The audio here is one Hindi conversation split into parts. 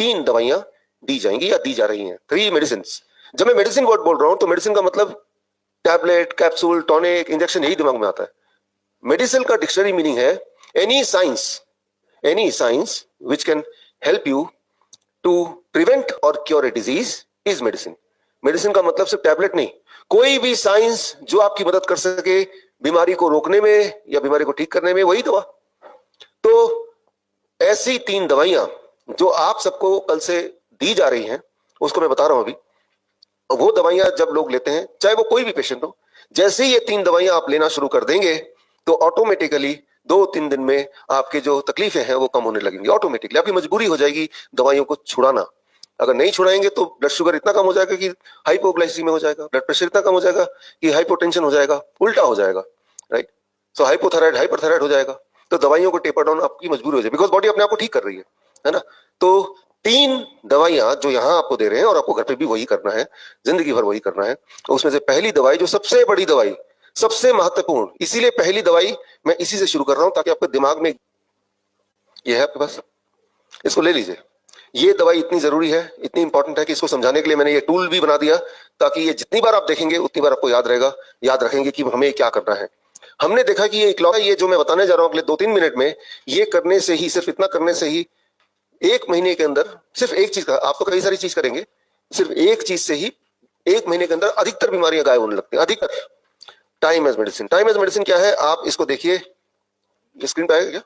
3 दवाइयां दी जाएंगी या दी जा रही हैं, 3 मेडिसिन। जब मैं मेडिसिन वर्ड बोल रहा हूं तो मेडिसिन का मतलब टैबलेट, कैप्सूल, टॉनिक, इंजेक्शन, यही दिमाग में आता है। मेडिसिन का डिक्शनरी मीनिंग है any science which can help you to prevent or cure a disease is medicine. Medicine का मतलब सिर्फ टैबलेट नहीं, कोई भी साइंस जो आपकी मदद कर सके बीमारी को रोकने में या बीमारी को ठीक करने में, वही दवा। तो ऐसी 3 दवाइयां जो आप सबको कल से दी जा रही हैं, उसको मैं बता रहा हूं अभी। वो दवाइयां जब लोग लेते हैं, चाहे वो कोई भी पेशेंट हो, जैसे ही ये 3 दवाइयां आप लेना शुरू कर देंगे तो ऑटोमेटिकली 2-3 दिन में आपके जो तकलीफें हैं वो कम होने लगेंगी। ऑटोमेटिकली आपकी मजबूरी हो जाएगी दवाइयों को छुड़ाना। अगर नहीं छुड़ाएंगे तो ब्लड शुगर इतना कम हो जाएगा कि हाइपोग्लाइसीमिया हो जाएगा, ब्लड प्रेशर इतना कम हो जाएगा कि हाइपोटेंशन हो जाएगा, उल्टा हो जाएगा, राइट। सो हाइपोथायराइड, हाइपरथायराइड हो जाएगा। तो दवाइयों को टेपर डाउन आपकी मजबूरी हो जाएगी, बिकॉज बॉडी अपने आप को ठीक कर रही है ना। तो 3 दवाइयां जो यहां आपको दे रहे हैं और आपको घर पे भी वही करना है, जिंदगी भर वही करना है। उसमें से पहली दवाई, जो सबसे बड़ी दवाई, सबसे महत्वपूर्ण, इसीलिए पहली दवाई मैं इसी से शुरू कर रहा हूं ताकि आपके दिमाग में, ये है आपके पास, इसको ले लीजिए। ये दवाई इतनी जरूरी है, इतनी इंपॉर्टेंट है कि इसको समझाने के लिए मैंने ये टूल भी बना दिया, ताकि ये जितनी बार आप देखेंगे उतनी बार आपको याद रहेगा, याद रखेंगे कि हमें क्या करना है। हमने देखा कि ये इकलौता, ये जो मैं बताने जा रहा हूं अगले 2-3 मिनट में, ये करने से ही, सिर्फ इतना करने से ही 1 महीने के अंदर, सिर्फ एक चीज का, आप तो कई सारी चीज करेंगे, सिर्फ एक चीज से ही 1 महीने के अंदर अधिकतर बीमारियां गायब होने लगती हैं, अधिकतर। Time as medicine. Time as medicine क्या है, आप इसको देखिए, स्क्रीन पे आएगा क्या?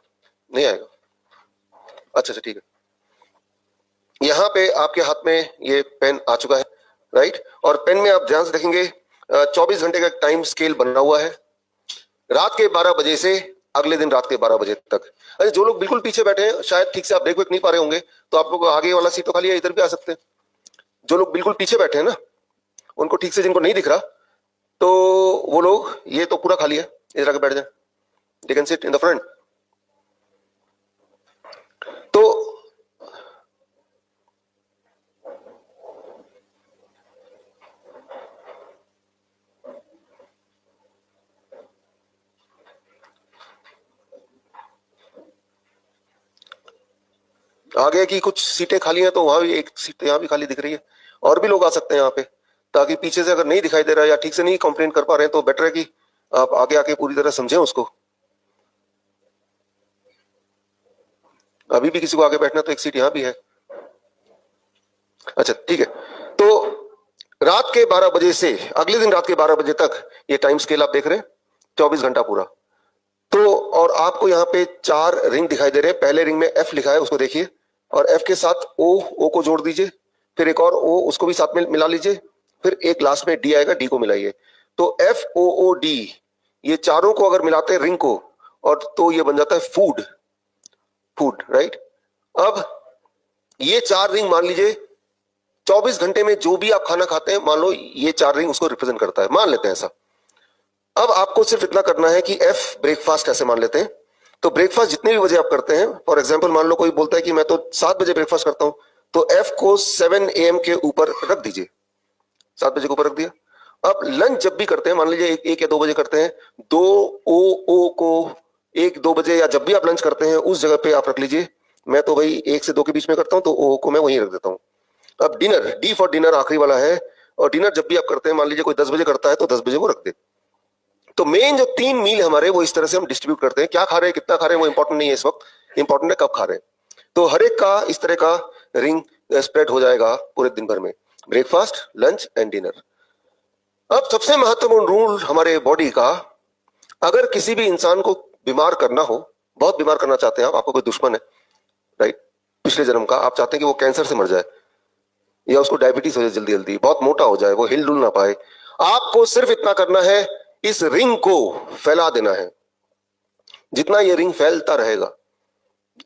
नहीं आएगा, अच्छा ठीक है। यहां पे आपके हाथ में ये पेन आ चुका है, राइट। और पेन में आप ध्यान से देखेंगे 24 घंटे का टाइम स्केल बना हुआ है, रात के 12 बजे से अगले दिन रात के 12 बजे तक। अरे जो लोग बिल्कुल पीछे बैठे हैं, शायद ठीक से आप देख नहीं पा रहे होंगे, तो आप लोग आगे वाला सीट तो खाली है, इधर भी आ सकते हैं। जो लोग बिल्कुल पीछे बैठे हैं ना, उनको ठीक से, जिनको नहीं दिख रहा, तो वो लोग, ये तो पूरा खाली है, इधर आके बैठ जाए, they can sit in the front. तो आगे की कुछ सीटें खाली हैं, तो वहां भी एक सीट यहाँ भी खाली दिख रही है, और भी लोग आ सकते हैं यहाँ पे, ताकि पीछे से अगर नहीं दिखाई दे रहा है या ठीक से नहीं कंप्लेन कर पा रहे हैं, तो बेटर है कि आप आगे आके पूरी तरह समझें उसको। अभी भी किसी को आगे बैठना, तो एक सीट यहाँ भी है, अच्छा ठीक है। तो रात के 12 बजे से अगले दिन रात के 12 बजे तक ये टाइम स्केल आप देख रहे हैं, 24 घंटा पूरा। तो और आपको यहाँ पे 4 रिंग दिखाई दे रहे हैं। पहले रिंग में F लिखा है, उसको देखिए, और F के साथ O को जोड़ दीजिए, फिर एक और O, उसको भी साथ में मिला लीजिए, फिर एक लास्ट में D आएगा, D को मिलाइए। तो FOOD, ये चारों को अगर मिलाते हैं रिंग को, और तो ये बन जाता है फूड, राइट। अब ये 4 रिंग मान लीजिए 24 घंटे में जो भी आप खाना खाते हैं, मान लो ये 4 रिंग उसको रिप्रेजेंट करता है, मान लेते हैं ऐसा। अब आपको सिर्फ इतना करना है कि F ब्रेकफास्ट ऐसे मान लेते हैं। तो ब्रेकफास्ट जितने भी बजे आप करते हैं, फॉर एग्जांपल मान लो कोई बोलता है कि मैं तो 7 बजे ब्रेकफास्ट करता हूं, तो F को 7 AM के ऊपर रख दीजिए, 7 बजे के ऊपर रख दिया। अब लंच जब भी करते हैं, मान लीजिए 1 या 2 बजे करते हैं, 2 को 1-2 बजे या जब भी आप लंच करते हैं उस जगह पे आप रख लीजिए। मैं तो भाई 1 से 2 के बीच में करता हूं, तो O को मैं वहीं रख देता हूं। अब डिनर, D फॉर डिनर आखिरी वाला है, और डिनर जब भी आप करते हैं, मान लीजिए कोई 10 बजे करता है, तो 10 बजे वो रख दे। तो मेन जो 3 मील हमारे, वो इस तरह से हम डिस्ट्रीब्यूट करते हैं। क्या खा रहे हैं, कितना खा रहे हैं, वो इंपॉर्टेंट नहीं है इस वक्त, इंपॉर्टेंट है कब खा रहे हैं। तो हर एक का इस तरह का रिंग स्प्रेड हो जाएगा पूरे दिन भर में, ब्रेकफास्ट, लंच एंड डिनर। अब सबसे महत्वपूर्ण रूल हमारे बॉडी का, अगर किसी भी इंसान को बीमार करना हो, बहुत बीमार करना चाहते हैं आप, आपको कोई दुश्मन है, राइट, पिछले जन्म का, आप चाहते हैं कि वो कैंसर से मर जाए, या उसको डायबिटीज हो जाए जल्दी जल्दी, बहुत मोटा हो जाए, वो हिल डुल ना पाए, आपको सिर्फ इतना करना है, इस रिंग को फैला देना है। जितना ये रिंग फैलता रहेगा,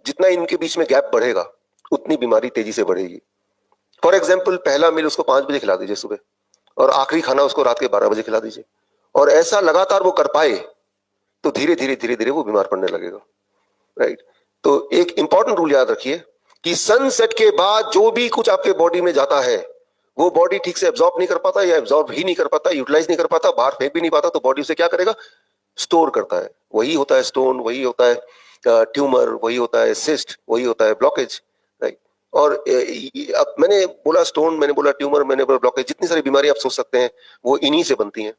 जितना इनके बीच में गैप बढ़ेगा, उतनी बीमारी तेजी से बढ़ेगी। फॉर एग्जाम्पल, पहला मील उसको 5 बजे खिला दीजिए सुबह, और आखिरी खाना उसको रात के 12 बजे खिला दीजिए, और ऐसा लगातार वो कर पाए, तो धीरे धीरे वो बीमार पड़ने लगेगा, राइट। तो एक इंपॉर्टेंट रूल याद रखिए कि सनसेट के बाद जो भी कुछ आपके बॉडी में जाता है, वो बॉडी ठीक से एब्जॉर्ब नहीं कर पाता, या एब्जॉर्ब ही नहीं कर पाता, यूटिलाइज नहीं कर पाता, बाहर फेंक भी नहीं पाता, तो बॉडी उसे क्या करेगा, स्टोर करता है। वही होता है स्टोन, वही होता है ट्यूमर, वही होता है सिस्ट, वही होता है ब्लॉकेज, राइट। और अब मैंने बोला स्टोन, मैंने बोला ट्यूमर, मैंने बोला ब्लॉकेज, जितनी सारी बीमारी आप सोच सकते हैं वो इन्हीं से बनती हैं।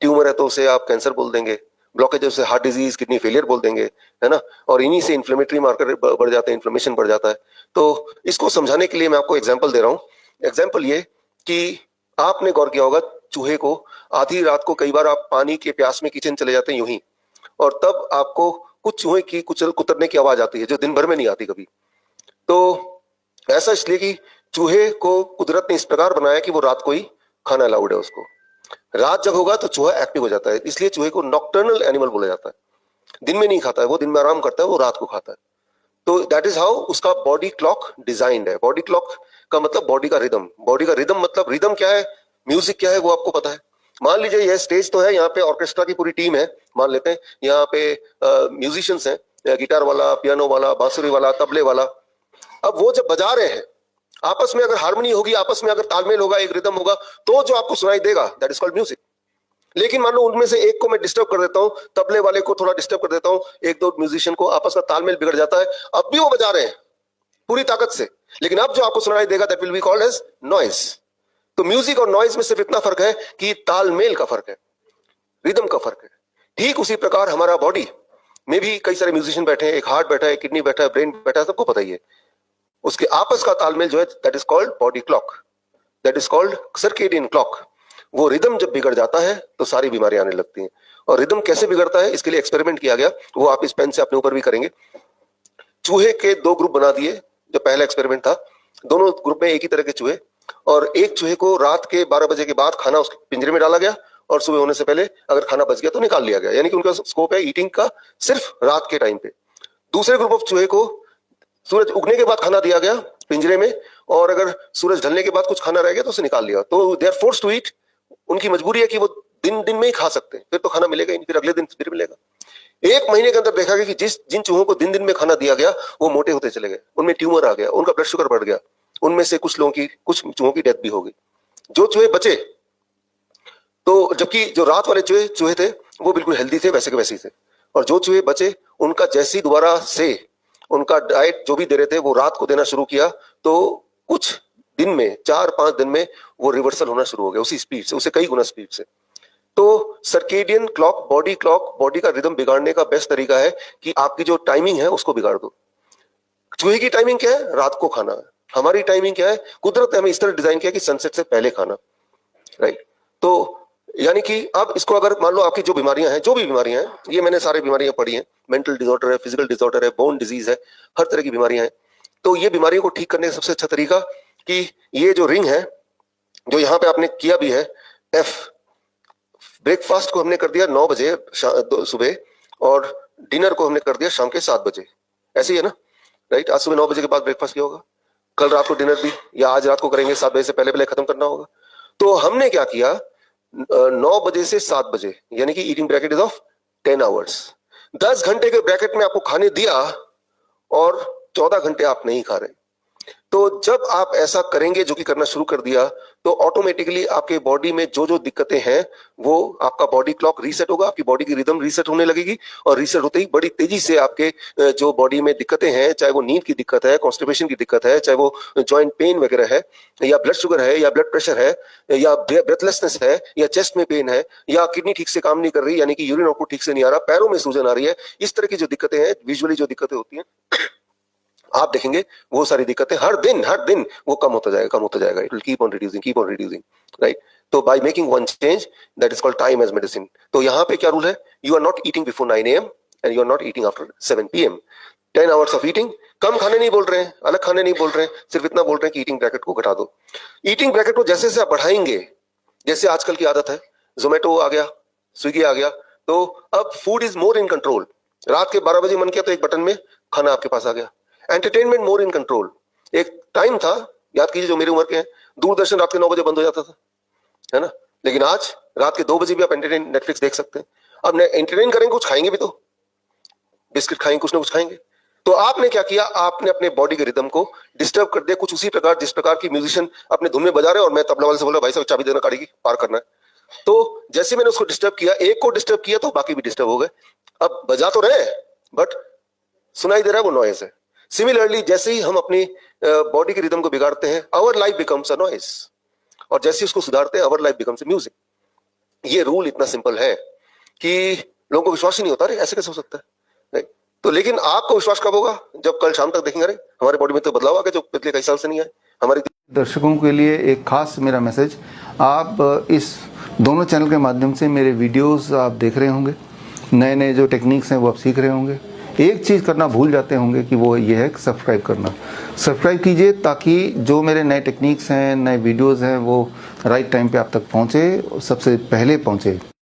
ट्यूमर है तो उसे आप कैंसर बोल देंगे, ब्लॉकेज है उसे हार्ट डिजीज, किडनी फेलियर बोल देंगे, है ना। और इन्हीं से इन्फ्लेमेटरी मार्कर बढ़ जाते हैं, इन्फ्लेमेशन बढ़ जाता है। तो इसको समझाने के लिए मैं आपको एग्जाम्पल दे रहा हूँ। एग्जाम्पल ये कि आपने गौर किया होगा चूहे को आधी रात को कई बार आप पानी के प्यास में किचन चले जाते हैं यूं ही, और तब आपको कुछ चूहे की कुतरने की आवाज आती है जो दिन भर में नहीं आती कभी। तो ऐसा इसलिए कि चूहे को कुदरत ने इस प्रकार बनाया कि वो रात को ही खाना अलाउड है उसको। रात जब होगा तो चूहा एक्टिव हो जाता है, इसलिए चूहे को नॉक्टर्नल एनिमल बोला जाता है। दिन में नहीं खाता है वो, दिन में आराम करता है, वो रात को खाता है। तो दैट इज हाउ उसका बॉडी क्लॉक डिजाइंड है। बॉडी क्लॉक का मतलब बॉडी का रिदम। बॉडी का रिदम मतलब रिदम क्या है, म्यूजिक क्या है वो आपको पता है। मान लीजिए यह स्टेज तो है, यहाँ पे ऑर्केस्ट्रा की पूरी टीम है, मान लेते हैं यहाँ पे म्यूजिशियंस हैं, गिटार वाला, पियानो वाला, बांसुरी वाला, तबले वाला। अब वो जब बजा रहे हैं, आपस में अगर हार्मनी होगी, आपस में अगर तालमेल होगा, एक रिदम होगा, तो जो आपको सुनाई देगा दैट इज कॉल्ड म्यूजिक। लेकिन मान लो उनमें से एक को मैं डिस्टर्ब कर देता हूं, तबले वाले को थोड़ा डिस्टर्ब कर देता हूं, एक दो म्यूजिशियन को, आपस का तालमेल बिगड़ जाता है। अब भी वो बजा रहे हैं पूरी ताकत से, लेकिन अब जो आपको सुनाई देगा that will be called as noise. तो म्यूजिक और नॉइज में सिर्फ इतना फर्क है कि तालमेल का फर्क है, रिदम का फर्क है। ठीक उसी प्रकार हमारा बॉडी में भी कई सारे म्यूजिशियन बैठे हैं, एक हार्ट बैठा है, किडनी बैठा है, ब्रेन बैठा है, सबको पता ही है। उसके आपस का तालमेल जो है that is called body clock, that is called circadian clock. वो रिदम जब बिगड़ जाता है तो सारी बीमारियां आने लगती हैं। और रिदम कैसे बिगड़ता है इसके लिए एक्सपेरिमेंट किया गया, वो आप इस पेन से अपने ऊपर भी करेंगे। चूहे के दो ग्रुप बना दिए, जो पहला एक्सपेरिमेंट था, दोनों ग्रुप में एक ही तरह के चूहे, और एक चूहे को रात के 12 बजे के बाद खाना उसके पिंजरे में डाला गया, और सुबह होने से पहले अगर खाना बच गया तो निकाल लिया गया, यानी कि उनका स्कोप है ईटिंग का सिर्फ रात के टाइम पे। दूसरे ग्रुप ऑफ चूहे को सूरज उगने के बाद खाना दिया गया पिंजरे में, और अगर सूरज ढलने के बाद कुछ खाना रह गया तो उसे निकाल लिया। तो they are forced to eat, उनकी मजबूरी है कि वो दिन दिन में ही खा सकते हैं, फिर तो खाना मिलेगा ही नहीं, फिर अगले दिन फिर मिलेगा। 1 महीने के अंदर देखा गया कि जिन चूहों को दिन दिन में खाना दिया गया वो मोटे होते चले गए, उनमें ट्यूमर आ गया, उनका ब्लड शुगर बढ़ गया, उनमें से कुछ चूहों की डेथ भी हो गई। जो चूहे बचे, तो जबकि जो रात वाले चूहे थे वो बिल्कुल हेल्दी थे, वैसे के वैसे ही थे। और जो चूहे बचे उनका जैसे ही दोबारा से उनका डाइट जो भी दे रहे थे वो रात को देना शुरू किया, तो कुछ दिन में, 4-5 दिन में वो रिवर्सल होना शुरू हो गया उसी स्पीड से, उसे कई गुना स्पीड से। तो सर्केडियन क्लॉक, बॉडी का रिदम बिगाड़ने का बेस्ट तरीका है कि आपकी जो टाइमिंग है उसको बिगाड़ दो। चूहे की टाइमिंग क्या है, रात को खाना है। हमारी टाइमिंग क्या है, कुदरत ने हमें इस तरह डिजाइन किया कि सनसेट से पहले खाना, राइट। तो यानी कि अब इसको अगर मान लो आपकी जो बीमारियां हैं, जो भी बीमारियां हैं, ये मैंने सारी बीमारियां पढ़ी हैं, मेंटल डिसऑर्डर है, फिजिकल डिसऑर्डर है, बोन डिजीज है, हर तरह की बीमारियां हैं। तो ये बीमारियों को ठीक करने का सबसे अच्छा तरीका कि ये जो रिंग है, जो यहाँ पे आपने किया भी है एफ, ब्रेकफास्ट को हमने कर दिया 9 बजे सुबह, और डिनर को हमने कर दिया शाम के 7 बजे, ऐसे ही है ना, राइट। आज सुबह 9 बजे के बाद ब्रेकफास्ट किया होगा, कल रात को डिनर भी, या आज रात को करेंगे, 7 बजे से पहले पहले खत्म करना होगा। तो हमने क्या किया, 9 बजे से 7 बजे, यानी कि eating bracket is of 10 hours. 10 घंटे के ब्रैकेट में आपको खाने दिया और 14 घंटे आप नहीं खा रहे। तो जब आप ऐसा करेंगे, जो कि करना शुरू कर दिया, तो ऑटोमेटिकली आपके बॉडी में जो जो दिक्कतें हैं वो आपका बॉडी क्लॉक रीसेट होगा, आपकी बॉडी की रिदम रीसेट होने लगेगी, और रीसेट होते ही बड़ी तेजी से आपके जो बॉडी में दिक्कतें हैं, चाहे वो नींद की दिक्कत है, कॉन्स्टिपेशन की दिक्कत है, चाहे वो जॉइंट पेन वगैरह है, या ब्लड शुगर है, या ब्लड प्रेशर है, या ब्रेथलेसनेस है, या चेस्ट में पेन है, या किडनी ठीक से काम नहीं कर रही, यानी कि यूरिन आउटपुट ठीक से नहीं आ रहा, पैरों में सूजन आ रही है, इस तरह की जो दिक्कतें हैं, विजुअली जो दिक्कतें होती हैं, आप देखेंगे वो सारी दिक्कतें हर दिन वो कम होता जाएगा, it will keep on reducing, right. तो by making one change, that is called time as medicine. तो यहाँ पे क्या रूल है, you are not eating before 9 AM and you are not eating after 7 PM। 10 hours of eating, कम खाने नहीं बोल रहे हैं, अलग खाने नहीं बोल रहे हैं, सिर्फ इतना बोल रहे हैं कि ईटिंग ब्रैकेट को घटा दो। ईटिंग ब्रैकेट को जैसे जैसे आप बढ़ाएंगे, जैसे आजकल की आदत है, जोमेटो आ गया, स्विगी आ गया, तो अब food is more in control. रात के 12 बजे मन किया तो एक बटन में खाना आपके पास आ गया। Entertainment more in control. एक टाइम था, याद कीजिए जो मेरी उम्र के हैं, दूरदर्शन रात के 9 बजे बंद हो जाता था, है ना, लेकिन आज रात के 2 बजे भी आप नेटफ्लिक्स देख सकते हैं। अब एंटरटेन करेंगे, कुछ खाएंगे भी, तो बिस्किट खाएंगे, कुछ ना कुछ खाएंगे। तो आपने क्या किया, आपने अपने बॉडी के रिदम को डिस्टर्ब कर दिया, कुछ उसी प्रकार जिस प्रकार की म्यूजिशियन अपने धुन में बजा रहे हैं और मैं तबला वाले से बोल रहा भाई साहब चाबी देना, गाड़ी की पार करना है। तो जैसे मैंने उसको डिस्टर्ब किया, एक को डिस्टर्ब किया तो बाकी भी डिस्टर्ब हो गए। अब बजा तो रहे, बट सुनाई दे रहा है वो नॉइज है। सिमिलरली जैसे ही हम अपनी बॉडी की रिदम को बिगाड़ते हैं, our life becomes a noise, और जैसे ही उसको सुधारते हैं, our life becomes a music. ये रूल इतना सिंपल है कि लोगों को विश्वास ही नहीं होता, अरे ऐसे कैसे हो सकता है, नहीं। तो लेकिन आपको विश्वास कब होगा? जब कल शाम तक देखेंगे, अरे हमारे बॉडी में तो बदलाव आ गया जो पिछले कई साल से नहीं आए। हमारी दर्शकों के लिए एक खास मेरा मैसेज, आप इस दोनों चैनल के माध्यम से मेरे वीडियोस आप देख रहे होंगे, नए नए जो टेक्निक्स हैं वो आप सीख रहे होंगे। एक चीज़ करना भूल जाते होंगे कि वो ये है कि सब्सक्राइब करना। सब्सक्राइब कीजिए ताकि जो मेरे नए टेक्निक्स हैं, नए वीडियोस हैं, वो राइट टाइम पे आप तक पहुँचे, सबसे पहले पहुँचे।